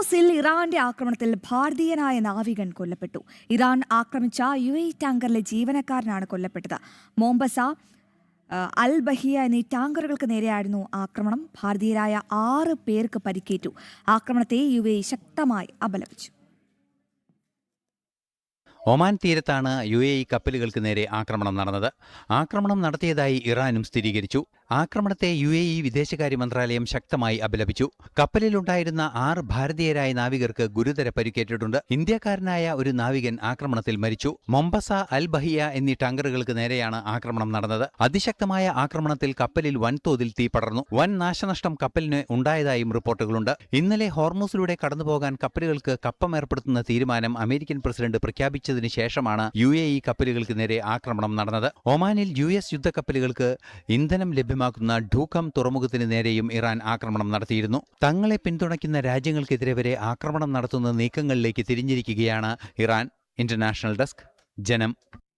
ഹോർമൂസിൽ ഇറാന്റെ ആക്രമണത്തിൽ ഭാരതീയനായ നാവികൻ കൊല്ലപ്പെട്ടു. ഇറാൻ ആക്രമിച്ച UAE ടാങ്കറിലെ ജീവനക്കാരനാണ് കൊല്ലപ്പെട്ടത്. മോംബസ, അൽ ബഹിയ എന്നീ ടാങ്കറുകൾക്ക് നേരെയായിരുന്നു ആക്രമണം. ഭാരതീയരായ 6 പേർക്ക് പരിക്കേറ്റു. ആക്രമണത്തെ UAE ശക്തമായി അപലപിച്ചു. ഒമാൻ തീരത്താണ് UAE കപ്പലുകൾക്ക് നേരെ ആക്രമണം നടന്നത്. ആക്രമണം നടത്തിയതായി ഇറാനും സ്ഥിരീകരിച്ചു. ആക്രമണത്തെ UAE വിദേശകാര്യ മന്ത്രാലയം ശക്തമായി അപലപിച്ചു. കപ്പലിലുണ്ടായിരുന്ന 6 ഭാരതീയരായ നാവികർക്ക് ഗുരുതര പരിക്കേറ്റിട്ടുണ്ട്. ഇന്ത്യക്കാരനായ ഒരു നാവികൻ ആക്രമണത്തിൽ മരിച്ചു. മൊംബസ, അൽ ബഹിയ എന്നീ ടാങ്കറുകൾക്ക് നേരെയാണ് ആക്രമണം നടന്നത്. അതിശക്തമായ ആക്രമണത്തിൽ കപ്പലിൽ വൻതോതിൽ തീ പടർന്നു. വൻ നാശനഷ്ടം കപ്പലിന് ഉണ്ടായതായും റിപ്പോർട്ടുകളുണ്ട്. ഇന്നലെ ഹോർമൂസിലൂടെ കടന്നുപോകാൻ കപ്പലുകൾക്ക് കപ്പം ഏർപ്പെടുത്തുന്ന തീരുമാനം അമേരിക്കൻ പ്രസിഡന്റ് പ്രഖ്യാപിച്ചതിന് ശേഷമാണ് UAE കപ്പലുകൾക്ക് നേരെ ആക്രമണം നടന്നത്. ഒമാനിൽ US യുദ്ധക്കപ്പലുകൾക്ക് ഇന്ധനം ലഭ്യമാക്കുന്ന ഢൂഖം തുറമുഖത്തിന് നേരെയും ഇറാൻ ആക്രമണം നടത്തിയിരുന്നു. തങ്ങളെ പിന്തുണയ്ക്കുന്ന രാജ്യങ്ങൾക്കെതിരെ വരെ ആക്രമണം നടത്തുന്ന നീക്കങ്ങളിലേക്ക് തിരിഞ്ഞിരിക്കുകയാണ് ഇറാൻ. ഇന്റർനാഷണൽ ഡെസ്ക്, ജനം.